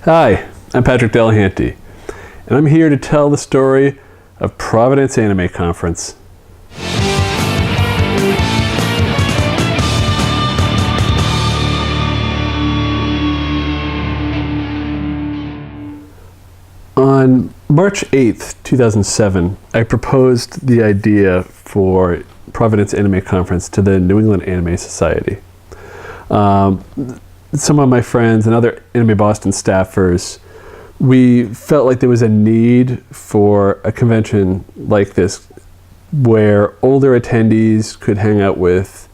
Hi, I'm Patrick Delahanty, and I'm here to tell the story of Providence Anime Conference. On March 8th, 2007, I proposed the idea for Providence Anime Conference to the New England Anime Society. Some of my friends and other Anime Boston staffers, we felt like there was a need for a convention like this where older attendees could hang out with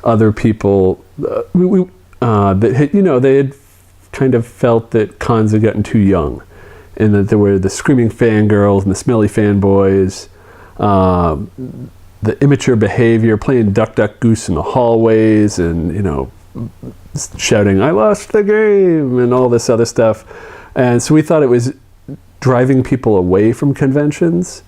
other people. They had kind of felt that cons had gotten too young, and that there were the screaming fangirls and the smelly fanboys, the immature behavior, playing duck, duck, goose in the hallways, and shouting, "I lost the game," and all this other stuff. And so we thought it was driving people away from conventions,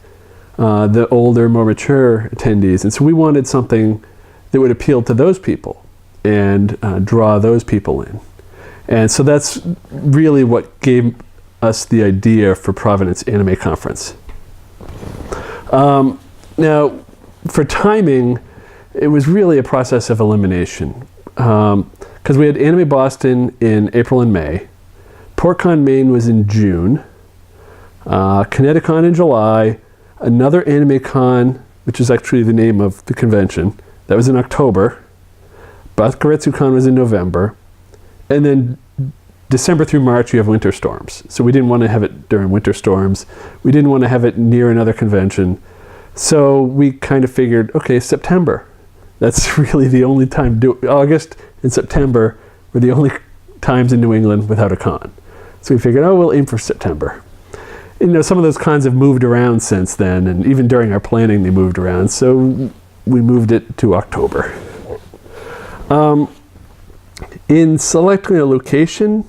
the older, more mature attendees. And so we wanted something that would appeal to those people and draw those people in. And so that's really what gave us the idea for Providence Anime Conference. Now, for timing, it was really a process of elimination. Because we had Anime Boston in April and May. PortCon Maine was in June. Kineticon in July. Another AnimeCon, which is actually the name of the convention, that was in October. Bakuretsucon was in November. And then December through March, you have winter storms. So we didn't want to have it during winter storms. We didn't want to have it near another convention. So we kind of figured, okay, September. That's really the only time. August and September were the only times in New England without a con. So we figured, we'll aim for September. Some of those cons have moved around since then, and even during our planning, they moved around. So we moved it to October. In selecting a location,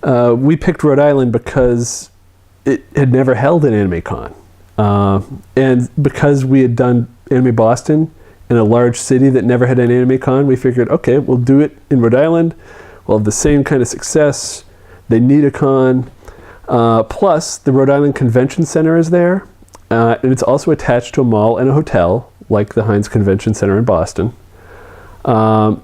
we picked Rhode Island because it had never held an AnimeCon. And because we had done Anime Boston in a large city that never had an AnimeCon, we figured, okay, we'll do it in Rhode Island. We'll have the same kind of success. They need a con. Plus, the Rhode Island Convention Center is there. And it's also attached to a mall and a hotel, like the Heinz Convention Center in Boston. The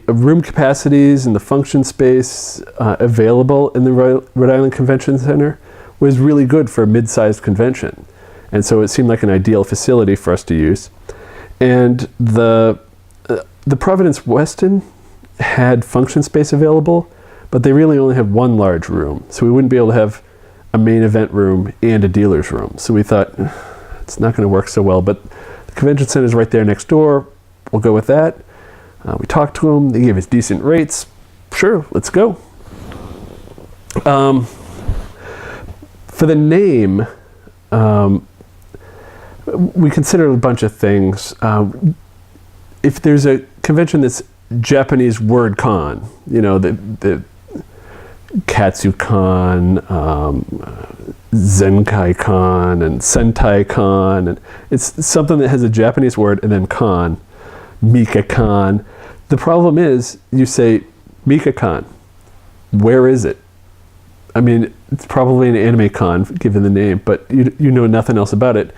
room capacities and the function space available in the Rhode Island Convention Center was really good for a mid-sized convention. And so it seemed like an ideal facility for us to use. And the Providence Weston had function space available, but they really only had one large room. So we wouldn't be able to have a main event room and a dealer's room. So we thought, it's not going to work so well, but the convention center is right there next door. We'll go with that. We talked to them. They gave us decent rates. Sure, let's go. For the name, we considered a bunch of things. If there's a convention that's Japanese word con, the Katsu-con, Zenkai-con, and Sentai-con, and it's something that has a Japanese word and then con, Mika-con. The problem is, you say Mika-con, where is it? I mean, it's probably an anime con, given the name, but you know nothing else about it.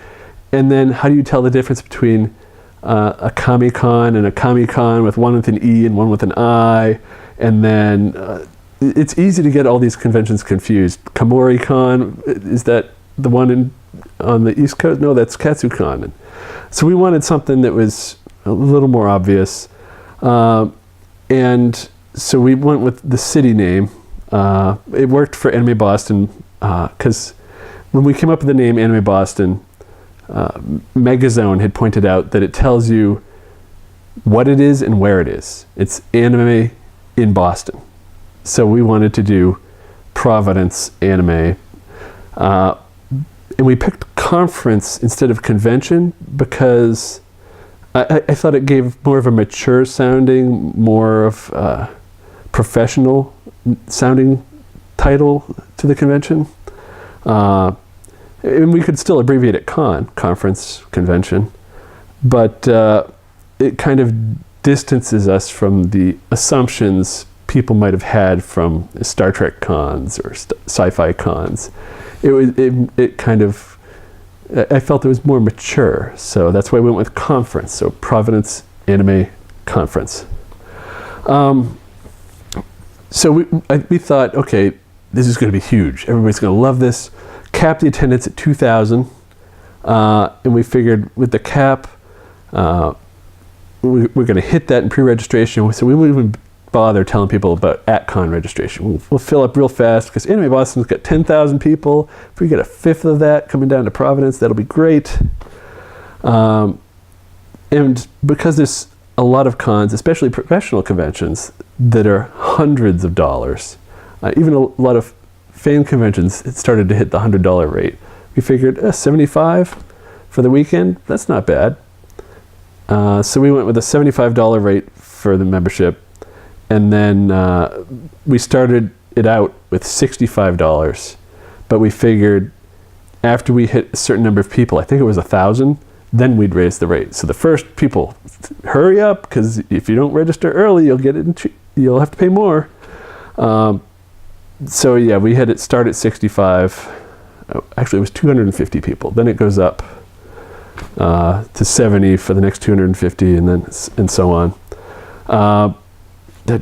And then how do you tell the difference between a Kami-con and a Kami-con with one with an E and one with an I? And then it's easy to get all these conventions confused. Kamori-con, is that the one on the East Coast? No, that's Katsu-con. And so we wanted something that was a little more obvious. And so we went with the city name. It worked for Anime Boston because when we came up with the name Anime Boston, Megazone had pointed out that it tells you what it is and where it is. It's anime in Boston. So we wanted to do Providence Anime. And we picked conference instead of convention because I thought it gave more of a mature sounding, more of professional sounding title to the convention. And we could still abbreviate it conference, convention, but it kind of distances us from the assumptions people might have had from Star Trek cons or sci-fi cons. It kind of, I felt it was more mature, so that's why we went with conference. So Providence Anime Conference. So we thought, okay, this is going to be huge. Everybody's going to love this. Cap the attendance at 2,000, and we figured with the cap, we're going to hit that in pre-registration. So we wouldn't even bother telling people about at-con registration. We'll fill up real fast because Anime Boston's got 10,000 people. If we get a fifth of that coming down to Providence, that'll be great. And because there's a lot of cons, especially professional conventions, that are hundreds of dollars, even a lot of fan conventions, it started to hit the $100 rate. We figured $75 for the weekend, that's not bad. So we went with a $75 rate for the membership, and then we started it out with $65, but we figured after we hit a certain number of people, I think it was 1,000, then we'd raise the rate. So the first people, hurry up, because if you don't register early, you'll have to pay more. So yeah, we had it start at 65. Actually, it was 250 people. Then it goes up to 70 for the next 250, and so on. That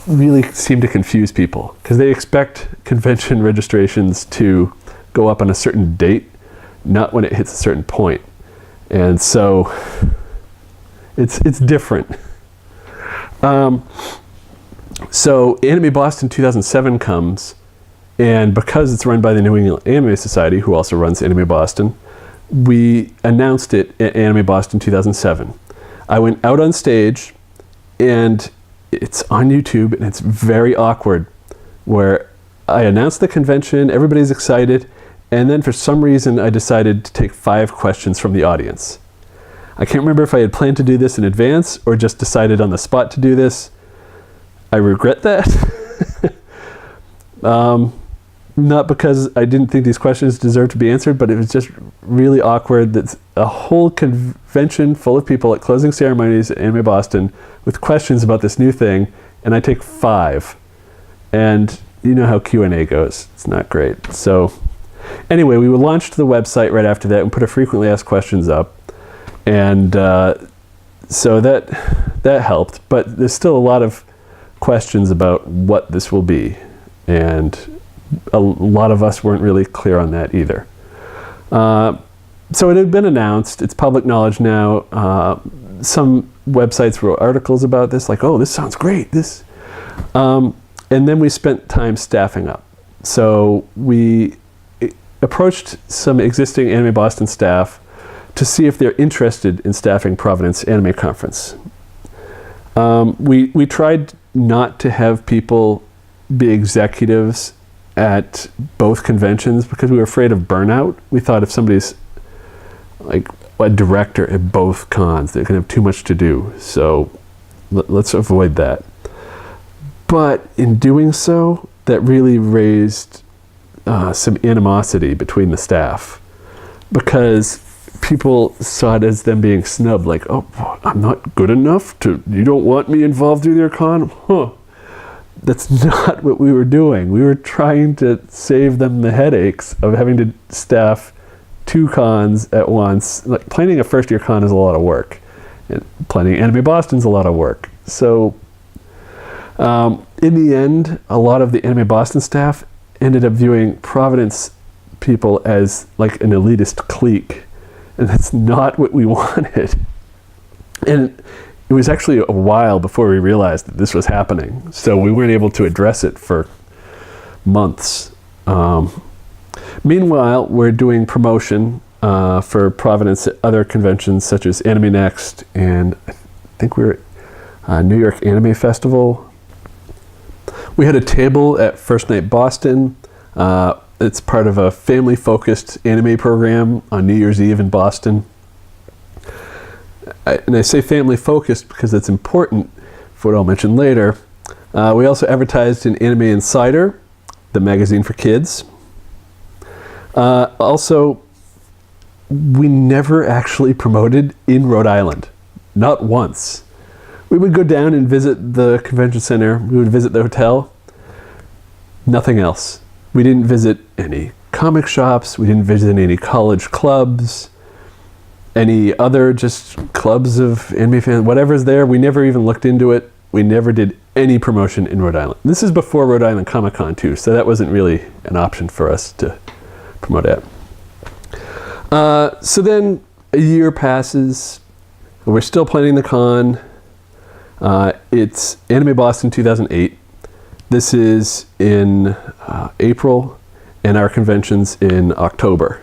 really seemed to confuse people because they expect convention registrations to go up on a certain date, not when it hits a certain point. And so it's different. So Anime Boston 2007 comes, and because it's run by the New England Anime Society, who also runs Anime Boston, we announced it at Anime Boston 2007. I went out on stage, and it's on YouTube, and it's very awkward, where I announced the convention, everybody's excited, and then for some reason I decided to take 5 questions from the audience. I can't remember if I had planned to do this in advance or just decided on the spot to do this. I regret that. Not because I didn't think these questions deserved to be answered, but it was just really awkward that a whole convention full of people at closing ceremonies at Anime Boston with questions about this new thing, and I take 5. And you know how Q&A goes. It's not great. So anyway, we launched the website right after that and put a frequently asked questions up. And so that helped, but there's still a lot of questions about what this will be. And a lot of us weren't really clear on that either. So it had been announced. It's public knowledge now. Some websites wrote articles about this, like, oh, this sounds great. And then we spent time staffing up. So we approached some existing Anime Boston staff to see if they're interested in staffing Providence Anime Conference. We tried not to have people be executives at both conventions because we were afraid of burnout. We thought if somebody's like a director at both cons, they're going to have too much to do. So let's avoid that. But in doing so, that really raised some animosity between the staff because people saw it as them being snubbed, like, oh, I'm not good enough you don't want me involved with your con? Huh. That's not what we were doing. We were trying to save them the headaches of having to staff 2 cons at once. Like, planning a first-year con is a lot of work. And planning Anime Boston's a lot of work. So in the end, a lot of the Anime Boston staff ended up viewing Providence people as like an elitist clique. And that's not what we wanted. And it was actually a while before we realized that this was happening. So we weren't able to address it for months. Meanwhile, we're doing promotion for Providence at other conventions such as Anime Next, and I think we're at New York Anime Festival. We had a table at First Night Boston. It's part of a family-focused anime program on New Year's Eve in Boston. And I say family-focused because it's important for what I'll mention later. We also advertised in Anime Insider, the magazine for kids. Also, we never actually promoted in Rhode Island. Not once. We would go down and visit the convention center. We would visit the hotel. Nothing else. We didn't visit any comic shops. We didn't visit any college clubs, any other just clubs of anime fans, whatever's there. We never even looked into it. We never did any promotion in Rhode Island. This is before Rhode Island Comic Con too, so that wasn't really an option for us to promote at. So then a year passes. We're still planning the con. It's Anime Boston 2008. This is in April, and our convention's in October.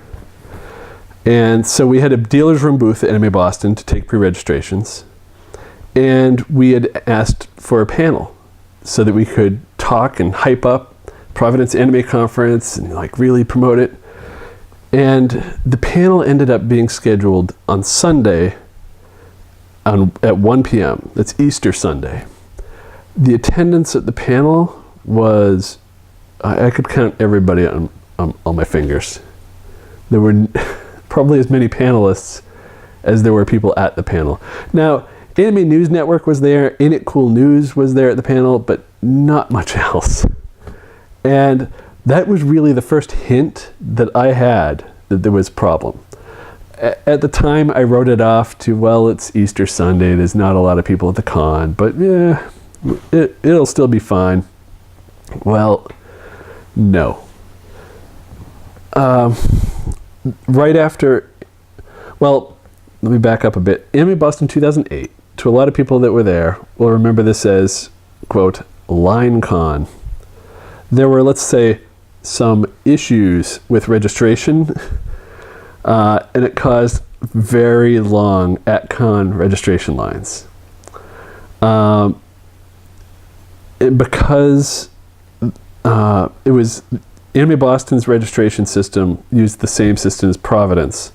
And so we had a dealer's room booth at Anime Boston to take pre-registrations. And we had asked for a panel so that we could talk and hype up Providence Anime Conference and like really promote it. And the panel ended up being scheduled on Sunday at 1 p.m. That's Easter Sunday. The attendance at the panel was, I could count everybody on my fingers. There were probably as many panelists as there were people at the panel. Now, Anime News Network was there, In It Cool News was there at the panel, but not much else. And that was really the first hint that I had that there was a problem. At the time, I wrote it off to, well, it's Easter Sunday, there's not a lot of people at the con, but yeah, it'll still be fine. Well, no. Right after, well, let me back up a bit. Anime Boston 2008, to a lot of people that were there, will remember this as, quote, Line Con. There were, let's say, some issues with registration, and it caused very long at-con registration lines. Because it was Anime Boston's registration system used the same system as Providence,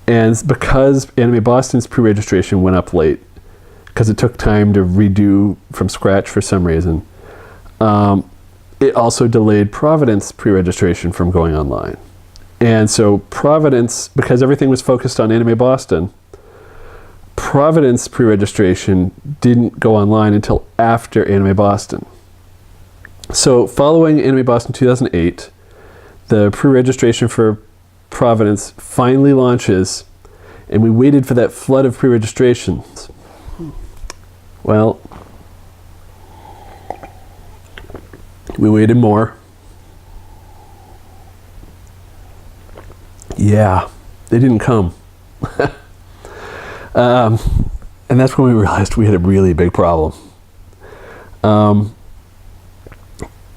and because Anime Boston's pre-registration went up late because it took time to redo from scratch for some reason, it also delayed Providence pre-registration from going online. And so Providence, because everything was focused on Anime Boston, Providence pre-registration didn't go online until after Anime Boston. So following Anime Boston 2008, the pre-registration for Providence finally launches, and we waited for that flood of pre-registrations. Well, we waited more. Yeah, they didn't come. And that's when we realized we had a really big problem.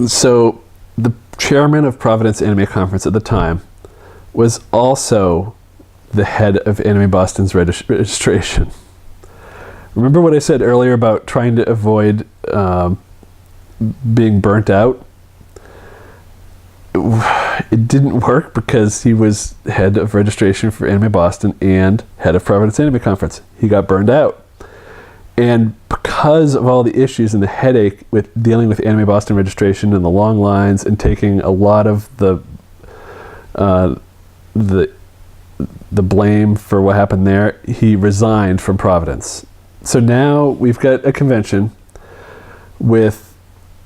So the chairman of Providence Anime Conference at the time was also the head of Anime Boston's registration. Remember what I said earlier about trying to avoid being burnt out? It didn't work because he was head of registration for Anime Boston and head of Providence Anime Conference. He got burned out. And because of all the issues and the headache with dealing with Anime Boston registration and the long lines and taking a lot of the blame for what happened there, he resigned from Providence. So now we've got a convention with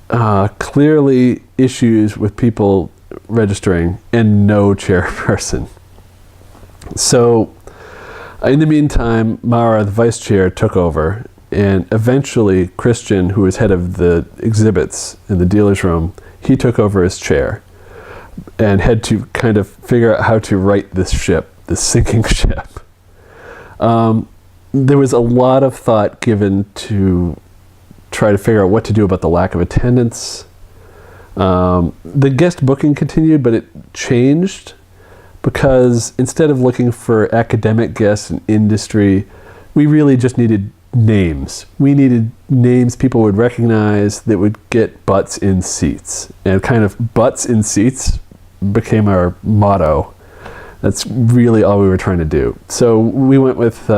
clearly issues with people registering and no chairperson. So in the meantime, Mara, the vice chair, took over, and eventually Christian, who was head of the exhibits in the dealer's room, he took over as chair and had to kind of figure out how to right this ship, this sinking ship. There was a lot of thought given to try to figure out what to do about the lack of attendance. The guest booking continued, but it changed because instead of looking for academic guests and industry, we really just needed names. We needed names people would recognize that would get butts in seats. And kind of butts in seats became our motto. That's really all we were trying to do. So we went with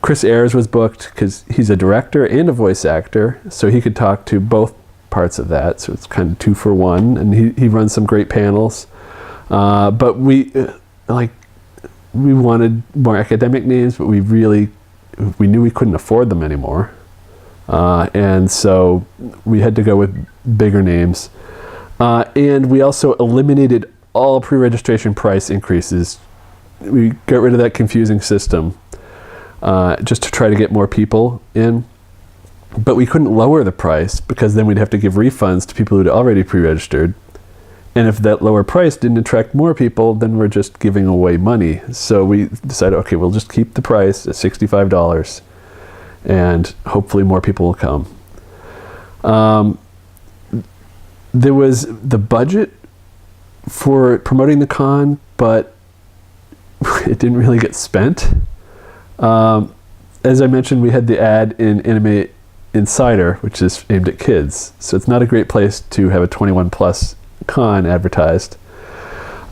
Chris Ayers was booked because he's a director and a voice actor, so he could talk to both parts of that. So it's kind of 2 for 1, and he runs some great panels. But we wanted more academic names, but we really we knew we couldn't afford them anymore. And so we had to go with bigger names. And we also eliminated all pre-registration price increases. We got rid of that confusing system just to try to get more people in. But we couldn't lower the price because then we'd have to give refunds to people who'd already pre-registered. And if that lower price didn't attract more people, then we're just giving away money. So we decided, okay, we'll just keep the price at $65 and hopefully more people will come. There was the budget for promoting the con, but it didn't really get spent. As I mentioned, we had the ad in Anime Insider, which is aimed at kids. So it's not a great place to have a 21 plus con advertised.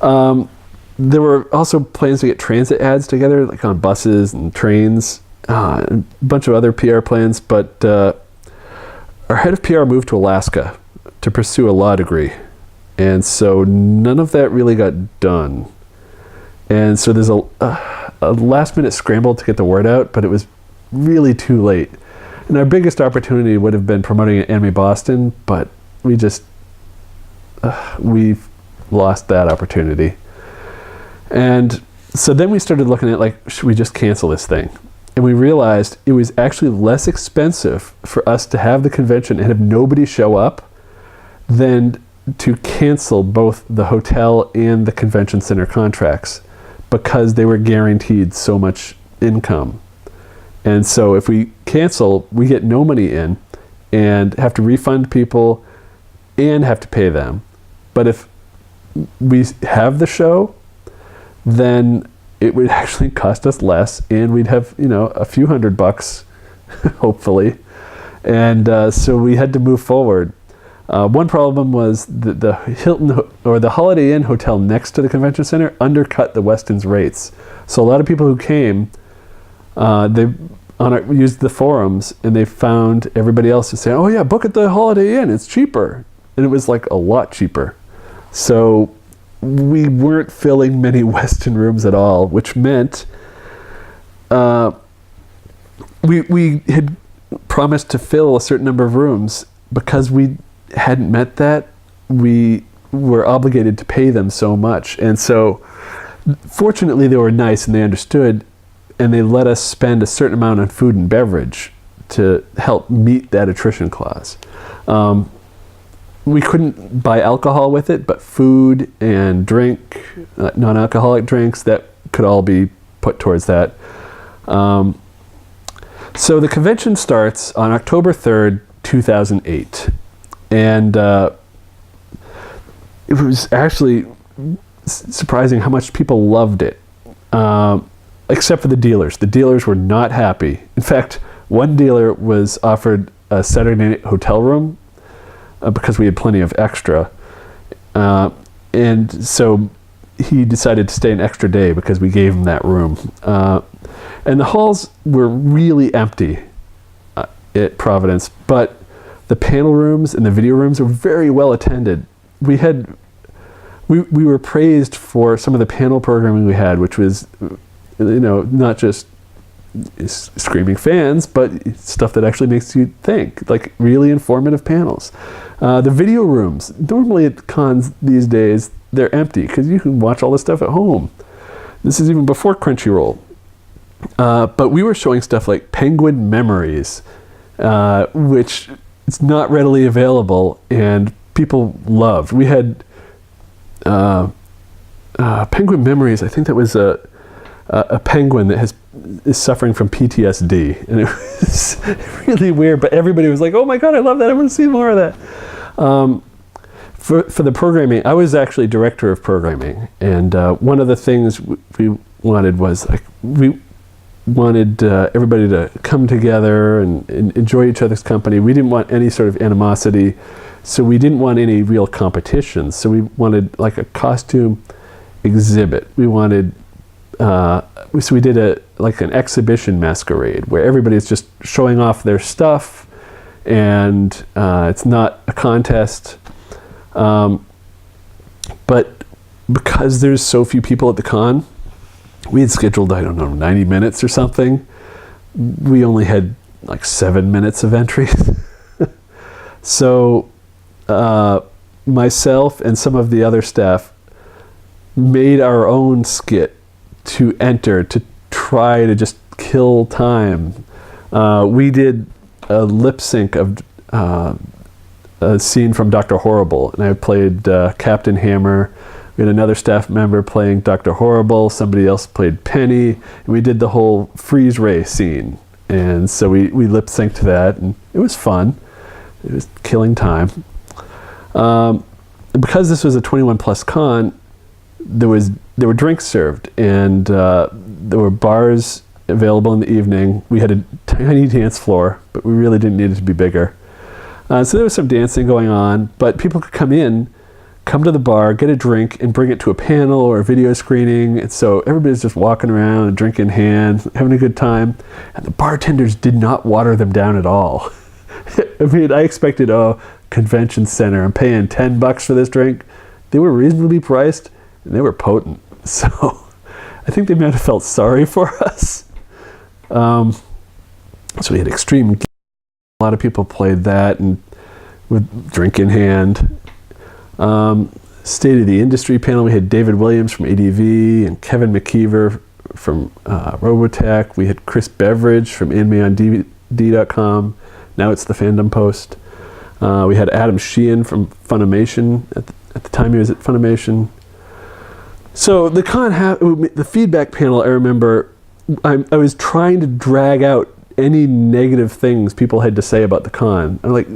There were also plans to get transit ads together, like on buses and trains, a bunch of other PR plans, but our head of PR moved to Alaska to pursue a law degree. And so none of that really got done. And so there's a last minute scramble to get the word out, but it was really too late. And our biggest opportunity would have been promoting at Anime Boston, but we've lost that opportunity. And so then we started looking at, like, should we just cancel this thing? And we realized it was actually less expensive for us to have the convention and have nobody show up than to cancel both the hotel and the convention center contracts, because they were guaranteed so much income. And so if we cancel, we get no money in and have to refund people and have to pay them. But if we have the show, then it would actually cost us less, and we'd have, a few $100, hopefully. And so we had to move forward. One problem was the Hilton or the Holiday Inn hotel next to the convention center undercut the Westin's rates. So a lot of people who came, used the forums, and they found everybody else to say, "Oh yeah, book at the Holiday Inn; it's cheaper," and it was like a lot cheaper. So we weren't filling many Westin rooms at all, which meant we had promised to fill a certain number of rooms. Because we hadn't met that, we were obligated to pay them so much. And so fortunately they were nice and they understood, and they let us spend a certain amount on food and beverage to help meet that attrition clause. We couldn't buy alcohol with it, but food and drink, non-alcoholic drinks, that could all be put towards that. So the convention starts on October 3rd, 2008. And it was actually surprising how much people loved it, except for the dealers. The dealers were not happy. In fact, one dealer was offered a Saturday night hotel room because we had plenty of extra. And so he decided to stay an extra day because we gave him that room. And the halls were really empty at Providence, but the panel rooms and the video rooms were very well attended. We were praised for some of the panel programming we had, which was, not just screaming fans, but stuff that actually makes you think, like really informative panels. The video rooms, normally at cons these days, they're empty because you can watch all this stuff at home. This is even before Crunchyroll. But we were showing stuff like Penguin Memories, which it's not readily available, and people loved. We had Penguin Memories. I think that was a penguin that is suffering from PTSD, and it was really weird. But everybody was like, "Oh my god, I love that! I want to see more of that." For the programming, I was actually director of programming, and one of the things we wanted was we wanted everybody to come together and enjoy each other's company. We didn't want any sort of animosity, so we didn't want any real competition. So we wanted like a costume exhibit. We wanted so we did an exhibition masquerade where everybody's just showing off their stuff, and it's not a contest. But because there's so few people at the con, we had scheduled, 90 minutes or something. we only had like 7 minutes of entry. So myself and some of the other staff made our own skit to enter, to try to just kill time. We did a lip sync of a scene from Dr. Horrible, and I played Captain Hammer. We had another staff member playing Dr. Horrible, somebody else played Penny, and we did the whole freeze ray scene. And so we lip synced to that, and it was fun. It was killing time. Because this was a 21 plus con, there were drinks served, and there were bars available in the evening. We had a tiny dance floor, but we really didn't need it to be bigger. So there was some dancing going on, but people could come to the bar, get a drink, and bring it to a panel or a video screening. And so everybody's just walking around, drink in hand, having a good time. And the bartenders did not water them down at all. I mean, I expected, convention center, I'm paying $10 for this drink. They were reasonably priced, and they were potent. So I think they might have felt sorry for us. So we had Extreme. A lot of people played that, and with drink in hand. State of the Industry panel, we had David Williams from ADV and Kevin McKeever from Robotech. We had Chris Beveridge from AnimeOnDVD.com. Now it's the Fandom Post. We had Adam Sheehan from Funimation. At the time he was at Funimation. So the con, the feedback panel, I remember, I was trying to drag out any negative things people had to say about the con. I'm like,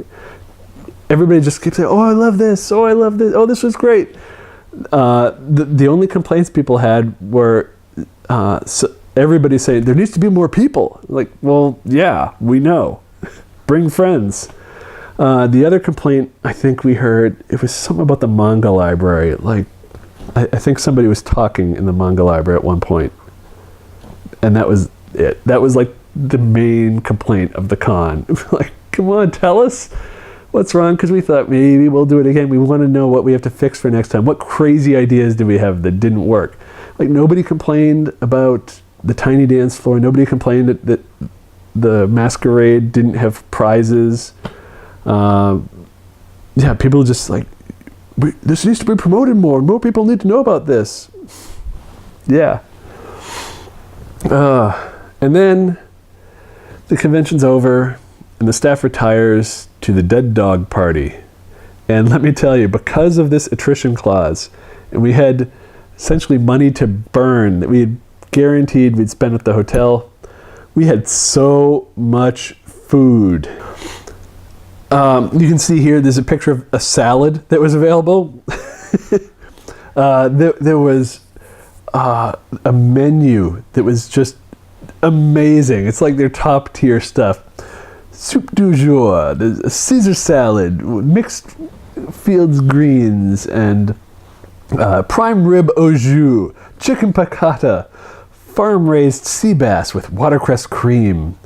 everybody just keeps saying, I love this, I love this, this was great. The only complaints people had were everybody saying, there needs to be more people. Like, well, yeah, we know. Bring friends. The other complaint I think we heard, it was something about the manga library. Like, I think somebody was talking in the manga library at one point. And that was it. That was like the main complaint of the con. Like, come on, tell us what's wrong, because we thought maybe we'll do it again. We want to know what we have to fix for next time. What crazy ideas do we have that didn't work? Like, nobody complained about the tiny dance floor. Nobody complained that the masquerade didn't have prizes. People just like, this needs to be promoted more. More people need to know about this. Yeah. And then the convention's over, and the staff retires to the dead dog party. And let me tell you, because of this attrition clause, and we had essentially money to burn that we had guaranteed we'd spend at the hotel, we had so much food. You can see here, there's a picture of a salad that was available. There was a menu that was just amazing. It's like their top tier stuff. Soup du jour, there's a Caesar salad, mixed fields greens, and prime rib au jus, chicken piccata, farm-raised sea bass with watercress cream.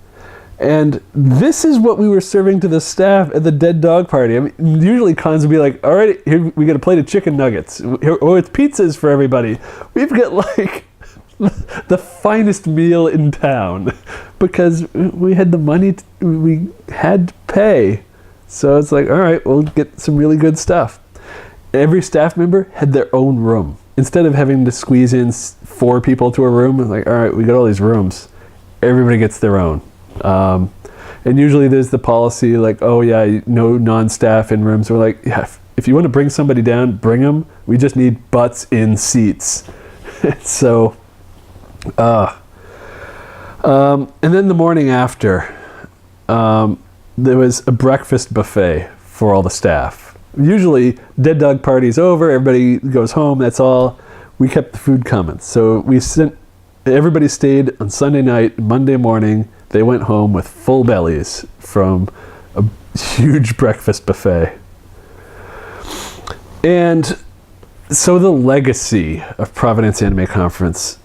And this is what we were serving to the staff at the dead dog party. I mean, usually cons would be like, all right, here we got a plate of chicken nuggets. It's pizzas for everybody. We've got like the finest meal in town because we had the money, we had to pay. So it's like, all right, we'll get some really good stuff. Every staff member had their own room. Instead of having to squeeze in 4 people to a room, it's like, all right, we got all these rooms. Everybody gets their own. And usually there's the policy like, oh yeah, no non-staff in rooms. We're like, yeah, if you want to bring somebody down, bring them. We just need butts in seats. So, and then the morning after, there was a breakfast buffet for all the staff. Usually, dead dog party's over, everybody goes home, that's all. We kept the food coming. So everybody stayed on Sunday night, Monday morning. They went home with full bellies from a huge breakfast buffet. And so the legacy of Providence Anime Conference,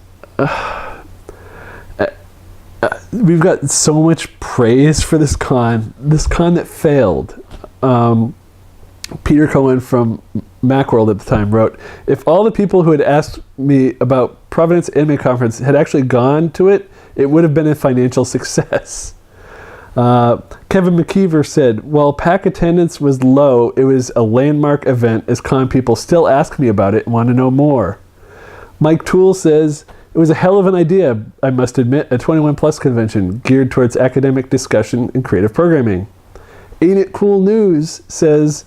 we've got so much praise for this con that failed. Peter Cohen from Macworld at the time wrote, "If all the people who had asked me about Providence Anime Conference had actually gone to it, it would have been a financial success." Kevin McKeever said, "While PAC attendance was low, it was a landmark event as con people still ask me about it and want to know more." Mike Toole says, "It was a hell of an idea, I must admit, a 21 plus convention geared towards academic discussion and creative programming." Ain't It Cool News says,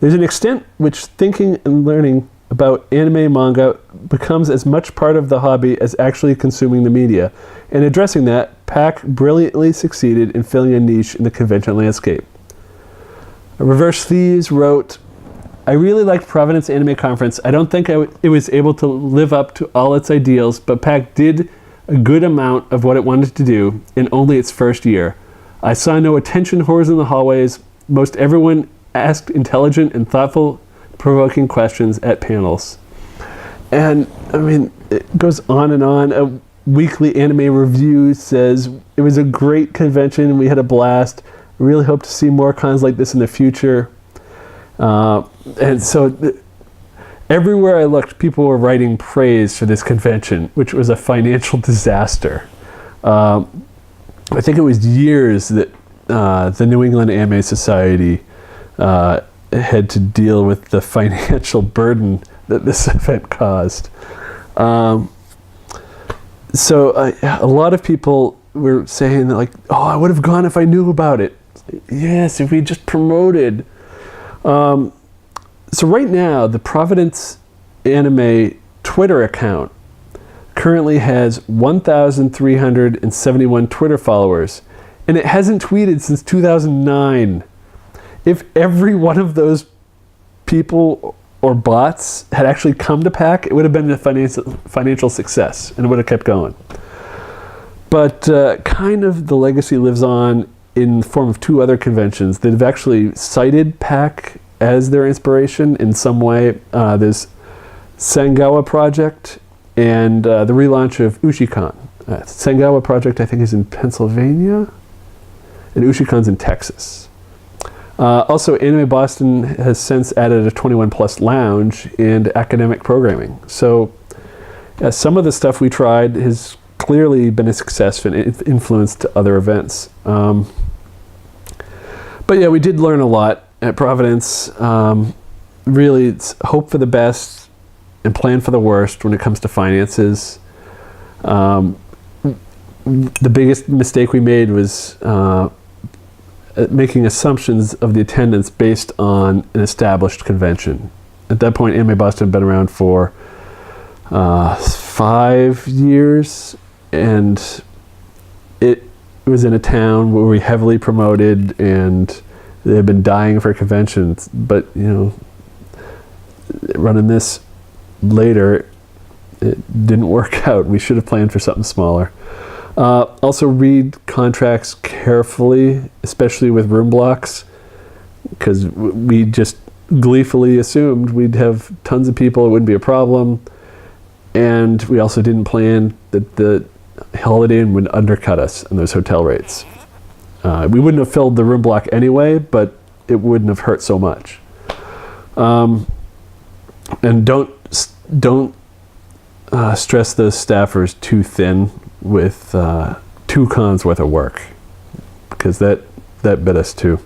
"There's an extent which thinking and learning about anime manga becomes as much part of the hobby as actually consuming the media. In addressing that, PAC brilliantly succeeded in filling a niche in the convention landscape." Reverse Thieves wrote, "I really liked Providence Anime Conference. I don't think it was able to live up to all its ideals, but PAC did a good amount of what it wanted to do in only its first year. I saw no attention whores in the hallways. Most everyone asked intelligent and thoughtful, provoking questions at panels." And I mean, it goes on and on. A weekly anime review says, "It was a great convention. We had a blast. I really hope to see more cons like this in the future." And so everywhere I looked, people were writing praise for this convention, which was a financial disaster. I think it was years that the New England Anime Society had to deal with the financial burden that this event caused. So a lot of people were saying that, like, "Oh, I would have gone if I knew about it." Yes, if we just promoted. So right now, the Providence Anime Twitter account currently has 1,371 Twitter followers, and it hasn't tweeted since 2009. If every one of those people or bots had actually come to PAC, it would have been a financial success, and it would have kept going. But kind of the legacy lives on in the form of two other conventions that have actually cited PAC as their inspiration in some way. There's Sangawa Project and the relaunch of Ushicon. Sangawa Project, I think, is in Pennsylvania, and Ushicon's in Texas. Also, Anime Boston has since added a 21 plus lounge and academic programming. So some of the stuff we tried has clearly been a success and influenced other events. But yeah, we did learn a lot at Providence. Really, it's hope for the best and plan for the worst when it comes to finances. The biggest mistake we made was making assumptions of the attendance based on an established convention. At that point, Anime Boston had been around for 5 years, and it was in a town where we heavily promoted, and they had been dying for conventions. But, you know, running this later, it didn't work out. We should have planned for something smaller. Also read contracts carefully, especially with room blocks, because we just gleefully assumed we'd have tons of people, it wouldn't be a problem. And we also didn't plan that the Holiday Inn would undercut us on those hotel rates. We wouldn't have filled the room block anyway, but it wouldn't have hurt so much. And don't stress those staffers too thin with 2 cons worth of work, because that bit us too.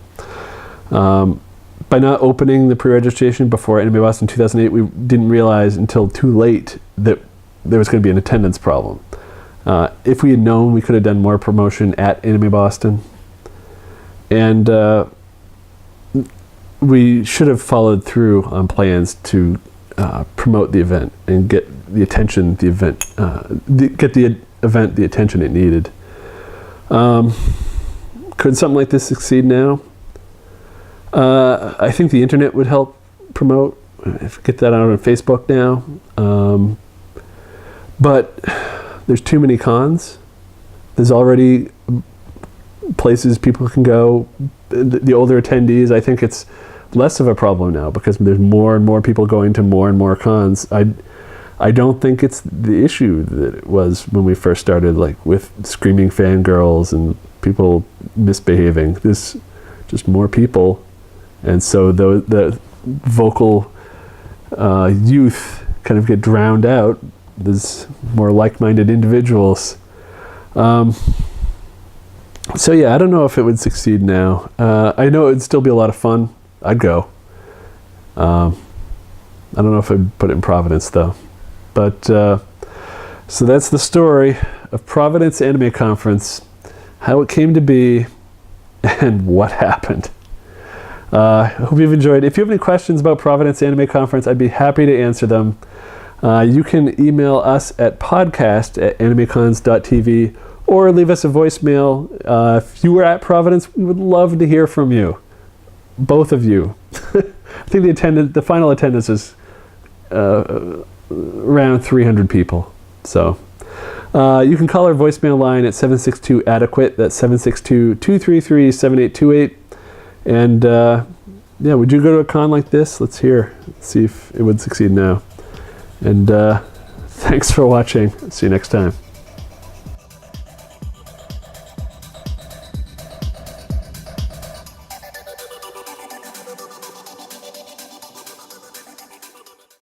By not opening the pre-registration before Anime Boston 2008, we didn't realize until too late that there was going to be an attendance problem. If we had known, we could have done more promotion at Anime Boston. And we should have followed through on plans to promote the event and get the attention the event the attention it needed. Could something like this succeed now? I think the internet would help promote. Get that out on Facebook now. But there's too many cons. There's already places people can go. The older attendees, I think it's less of a problem now because there's more and more people going to more and more cons. I don't think it's the issue that it was when we first started, like with screaming fangirls and people misbehaving. There's just more people And so the vocal youth kind of get drowned out. There's more like-minded individuals. So yeah, I don't know if it would succeed now. I know it would still be a lot of fun. I'd go. I don't know if I'd put it in Providence though. But so that's the story of Providence Anime Conference, how it came to be, and what happened. I hope you've enjoyed. If you have any questions about Providence Anime Conference, I'd be happy to answer them. You can email us at podcast@animecons.tv or leave us a voicemail. If you were at Providence, we would love to hear from you. Both of you. I think the final attendance is around 300 people. So you can call our voicemail line at 762-ADEQUATE. That's 762-233-7828. And yeah, would you go to a con like this? Let's see if it would succeed now. And thanks for watching. See you next time.